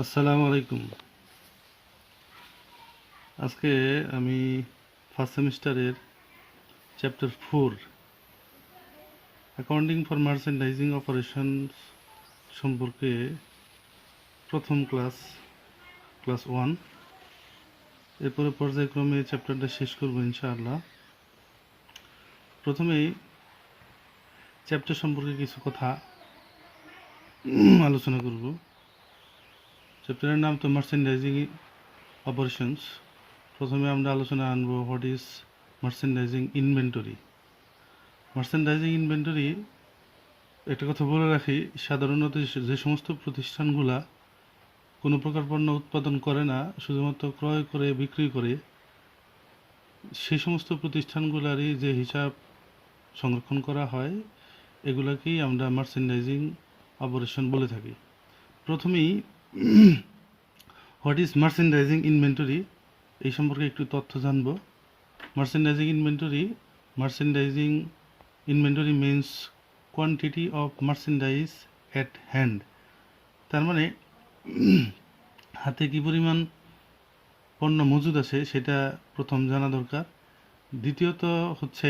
আসসালামু আলাইকুম। আজকে আমি ফার্স্ট সেমিস্টারের chapter 4 accounting for merchandising operations সম্পর্কে প্রথম ক্লাস 1, এরপরে পর্যায়ক্রমে চ্যাপ্টারটা শেষ করব ইনশাআল্লাহ। প্রথমেই চ্যাপ্টার সম্পর্কে কিছু কথা আলোচনা করব। চ্যাপ্টারের নাম তো মার্চেন্ডাইজিং অপারেশনস। প্রথমে আমরা আলোচনা আনব what is merchandising inventory. Merchandising inventory, একটা কথা বলে রাখি, সাধারণত যে সমস্ত প্রতিষ্ঠানগুলা কোনো প্রকার পণ্য উৎপাদন করে না, শুধুমাত্র ক্রয় করে বিক্রি করে, সেই সমস্ত প্রতিষ্ঠানগুলারই যে হিসাব সংরক্ষণ করা হয় এগুলাকেই আমরা মার্চেন্ডাইজিং অপারেশন বলে থাকি। প্রথমেই হোয়াট ইজ মার্চেন্ডাইজিং ইনভেন্টরি এই সম্পর্কে একটু তথ্য জানব। Merchandising inventory means quantity of merchandise at hand. তার মানে হাতে কি পরিমাণ পণ্য মজুদ আছে সেটা প্রথম জানা দরকার। দ্বিতীয়ত হচ্ছে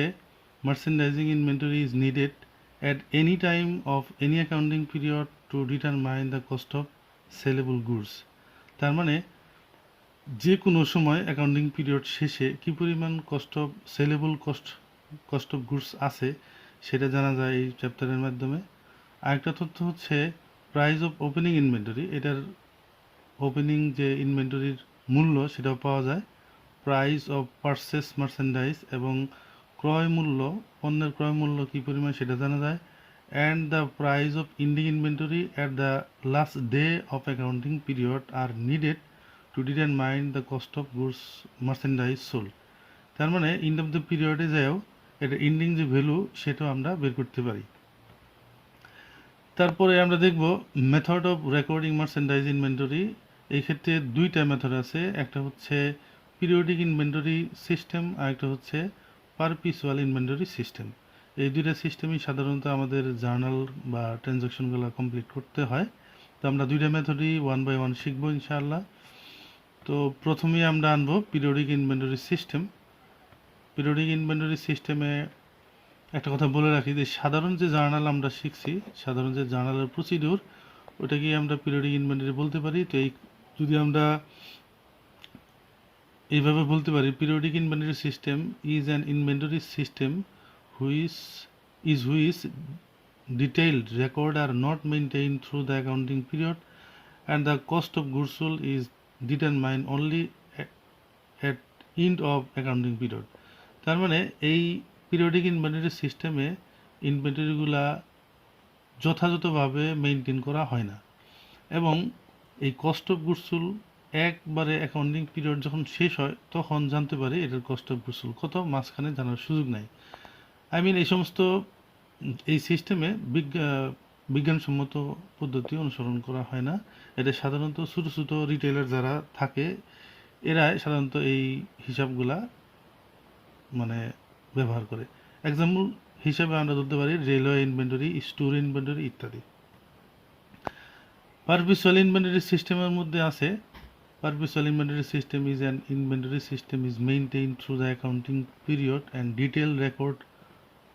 merchandising inventory is needed at any time of any accounting period to determine the cost of sellable goods. তার মানে যে কোনো সময় অ্যাকাউন্টিং পিরিয়ড শেষে কি পরিমাণ কস্ট অফ গুডস আছে সেটা জানা যায় এই চ্যাপ্টারের মাধ্যমে। আরেকটা তথ্য হচ্ছে প্রাইস অফ ওপেনিং ইনভেন্টরি। এটার ওপেনিং যে ইনভেন্টরির মূল্য সেটাও পাওয়া যায়। প্রাইস অফ পারচেস মার্চেন্ডাইজ এবং পণ্যের ক্রয় মূল্য কী পরিমাণ সেটা জানা যায়। And the price of ending inventory at the last day of accounting period are needed to determine the cost of goods merchandise sold. তার মানে এন্ড অফ দ্য পিরিয়ডে যাও এটা ইন্ডিং যে ভ্যালু সেটাও আমরা বের করতে পারি। তারপরে আমরা দেখব method of recording merchandise inventory. এই ক্ষেত্রে দুইটা মেথড আছে, একটা হচ্ছে পিরিয়ডিক ইনভেন্টরি সিস্টেম আর একটা হচ্ছে পারপিচুয়াল ইনভেন্টরি সিস্টেম। এই দুইটা সিস্টেমই সাধারণত আমাদের জার্নাল বা ট্রানজাকশনগুলো কমপ্লিট করতে হয়। তো আমরা দুইটা মেথডই 1 বাই 1 শিখবো ইনশাআল্লাহ। তো প্রথমেই আমরা আনবো periodic inventory system. Periodic inventory সিস্টেমে একটা কথা বলে রাখি যে সাধারণ যে জার্নাল আমরা শিখছি, সাধারণ যে জার্নালের প্রসিডিউর, ওটাকেই আমরা পিরিয়ডিক ইনভেন্টরি বলতে পারি। তো এই যদি আমরা এইভাবে বলতে পারি, periodic inventory system is an inventory system which detailed record are not maintained through the accounting period and the cost of goods sold is determined only at end of accounting period. তার মানে এই periodic inventory সিস্টেমে ইনভেন্টরিগুলা যথাযথভাবে maintain করা হয় না এবং এই কস্ট অফ গুডস সোল্ড একবারে অ্যাকাউন্টিং পিরিয়ড যখন শেষ হয় তখন জানতে পারে এটার কস্ট অফ গুডস সোল্ড কত, মাঝখানে জানার সুযোগ নাই। এই সমস্ত এই সিস্টেমে বিজ্ঞানসম্মত পদ্ধতি অনুসরণ করা হয় না। এটা সাধারণত ছোটো ছোটো রিটেলার যারা থাকে এরাই সাধারণত এই হিসাবগুলা ব্যবহার করে। এক্সাম্পল হিসাবে আমরা ধরতে পারি রেলওয়ে ইনভেন্টরি, স্টোর ইনভেন্টরি ইত্যাদি। পারপিচুয়াল ইনভেন্টরি সিস্টেমের মধ্যে আছে perpetual inventory system is an inventory system is maintain through the accounting period and detail record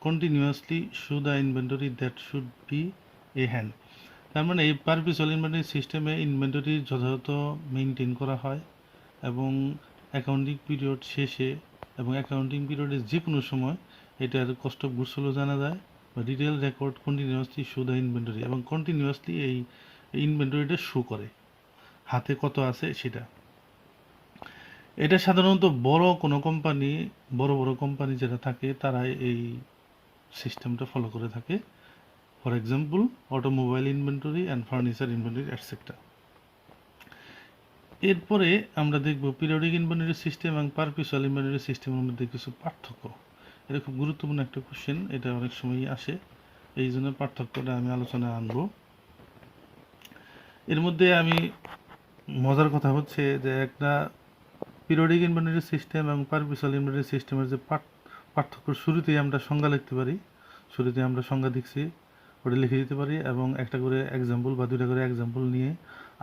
continuously show the inventory that should B a hand. তার মানে এই perpetual inventory সিস্টেমে inventory যথাযথ maintain করা হয় এবং অ্যাকাউন্টিং পিরিয়ড শেষে এবং অ্যাকাউন্টিং পিরিয়ডের যে কোনো সময় এটার কস্ট অফ গুডস সোল্ড জানা যায় বা detail record continuously show the inventory এবং কন্টিনিউয়াসলি এই ইনভেন্টরিটা শো করে হাতে কত আছে সেটা। এটা সাধারণত বড় কোম্পানি যেটা থাকে তারা এই সিস্টেমটা ফলো করে থাকে। For example automobile inventory and furniture inventory etcetera. এরপরে আমরা দেখব পিরিয়ডিক ইনভেন্টরি সিস্টেম এবং পারপিচুয়াল ইনভেন্টরি সিস্টেমের মধ্যে কিছু পার্থক্য। এটা খুব গুরুত্বপূর্ণ একটা কোশ্চেন, এটা অনেক সময়ই আসে, এই জন্য পার্থক্যটা আমি আলোচনায় আনবো। এর মধ্যে আমি মজার কথা হচ্ছে যে একটা পিরিয়ডিক ইনভেন্টরি সিস্টেম এবং পারপিচুয়াল ইনভেন্টরি সিস্টেমের যে পার্থক্য, শুরুতেই আমরা সংজ্ঞা লিখতে পারি, শুরুতে আমরা সংজ্ঞা দেখছি ওটা লিখে দিতে পারি এবং একটা করে এক্সাম্পল বা দুইটা করে এক্সাম্পল নিয়ে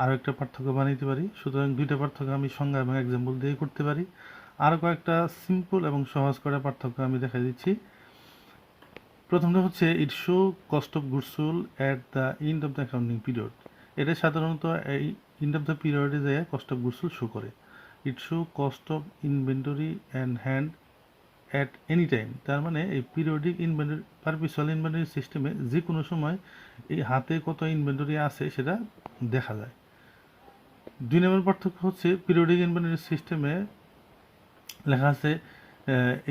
আরও একটা পার্থক্য বানাইতে পারি। সুতরাং দুইটা পার্থক্য আমি সংজ্ঞা এবং এক্সাম্পল দিয়ে করতে পারি। আরও কয়েকটা সিম্পল এবং সহজ করা পার্থক্য আমি দেখাই দিচ্ছি। প্রথমটা হচ্ছে it show cost of goods sold at the end of the accounting period. এটা সাধারণত এই এন্ড অফ দ্য পিরিয়ডে যায় cost of goods sold show করে। It show cost of inventory and hand at any time. তার মানে এই periodic inventory perpetual inventory সিস্টেমে যে কোনো সময় এই হাতে কত ইনভেন্টরি আছে সেটা দেখা যায়। 2 নম্বর পার্থক্য হচ্ছে পিরিয়ডিক ইনভেন্টরি সিস্টেমে লেখা আছে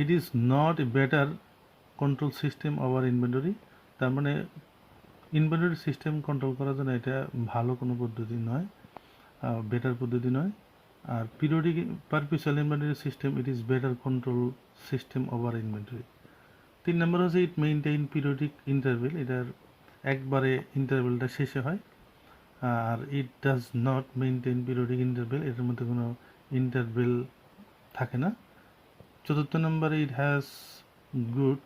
it is not a better control system over inventory. তার মানে ইনভেন্টরি সিস্টেম কন্ট্রোল করার জন্য এটা ভালো কোনো পদ্ধতি নয়, বেটার পদ্ধতি নয়। আর periodic perpetual inventory system it is better control system over inventory. 3 number হচ্ছে ইট মেইনটেইন পিরিয়ডিক ইন্টারভেল। এটার একবারে ইন্টারভেলটা শেষে হয়। আর it does not maintain periodic interval, এটার মধ্যে কোনো ইন্টারভেল থাকে না। 4th নম্বরে it has good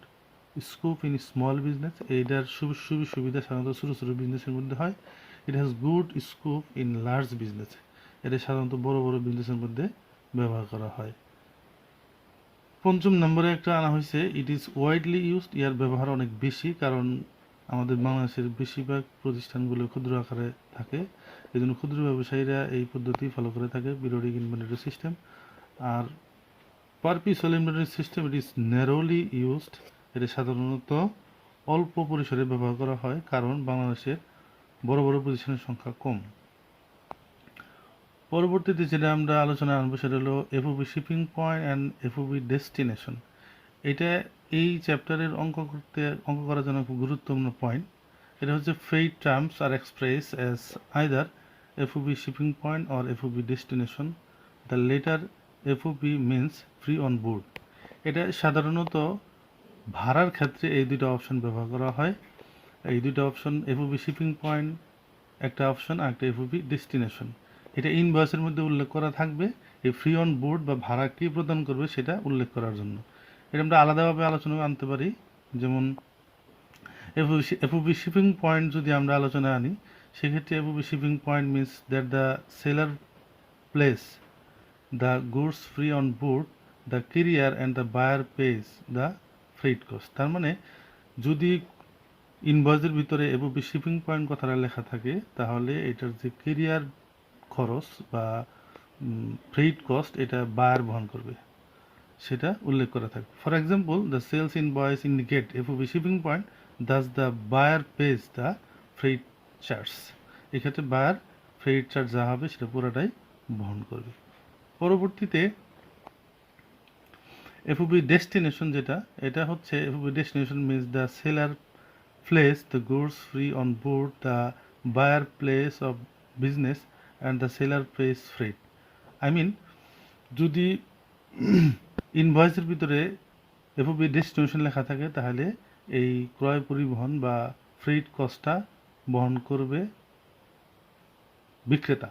scope in small business. এইটার সুবিধা সাধারণত ছোটো ছোটো বিজনেসের মধ্যে হয়। It has good scope in large business. এটা সাধারণত বড় বড় বিজনেসের মধ্যে ব্যবহার করা হয়। 5ম নম্বরে একটা আনা হয়েছে ইট ইজ ওয়াইডলি ইউজড। ইয়ার ব্যবহার অনেক বেশি, কারণ আমাদের বাংলাদেশের বেশিরভাগ প্রতিষ্ঠানগুলো ক্ষুদ্র আকারে থাকে, এই জন্য ক্ষুদ্র ব্যবসায়ীরা এই পদ্ধতি ফলো করে থাকে, পিরিয়ডিক ইনভেন্টরি সিস্টেম। আর perpetual inventory system it is narrowly used. এটা সাধারণত অল্প পরিসরে ব্যবহার করা হয়, কারণ বাংলাদেশের বড় বড় প্রতিষ্ঠানের সংখ্যা কম। পরবর্তীতে যেটা আমরা আলোচনা আনবো সেটা হলো FOB shipping point and FOB destination. এটা এই চ্যাপ্টারের অঙ্ক করার জন্য খুব গুরুত্বপূর্ণ পয়েন্ট। এটা হচ্ছে ফ্রেইট টার্মস আর express as either FOB shipping point or FOB destination. The latter FOB means free on board. এটা সাধারণত ভাড়ার ক্ষেত্রে এই দুটো অপশন ব্যবহার করা হয়। এই দুটো অপশন এফওবি শিপিং পয়েন্ট একটা অপশন আর একটা এফওবি ডেস্টিনেশন। এটা ইনভয়েসের মধ্যে উল্লেখ করা থাকবে, এই ফ্রি অন বোর্ড বা ভাড়া কে প্রদান করবে সেটা উল্লেখ করার জন্য। এটা আমরা আলাদাভাবে আলোচনা আনতে পারি। যেমন এফওবি শিপিং পয়েন্ট যদি আমরা আলোচনা আনি, সেক্ষেত্রে FOB shipping point means that the seller place the goods free on board, the carrier and the buyer pays the freight cost. তার মানে যদি ইনভয়েসের ভিতরে এফওবি শিপিং পয়েন্ট কথাটা লেখা থাকে, তাহলে এটার যে ক্যারিয়ার খরচ বা ফ্রেইট কস্ট এটা বায়ার বহন করবে সেটা উল্লেখ করা থাকে। For example, the sales invoice indicate FOB shipping point, thus the buyer pays the freight charge. এক্ষেত্রে বায়ার ফ্রেইট চার্জ যা হবে সেটা পুরোটাই বহন করবে। পরবর্তীতে এফওবি ডেস্টিনেশন যেটা, এটা হচ্ছে FOB destination means the seller place the goods free on board, the buyer place of business and the seller place freight. I mean, যদি ইনভয়েসের ভিতরে এফওবি ডেস্টিনেশন লেখা থাকে, তাহলে এই ক্রয় পরিবহন বা ফ্রেইট কস্টটা বহন করবে বিক্রেতা।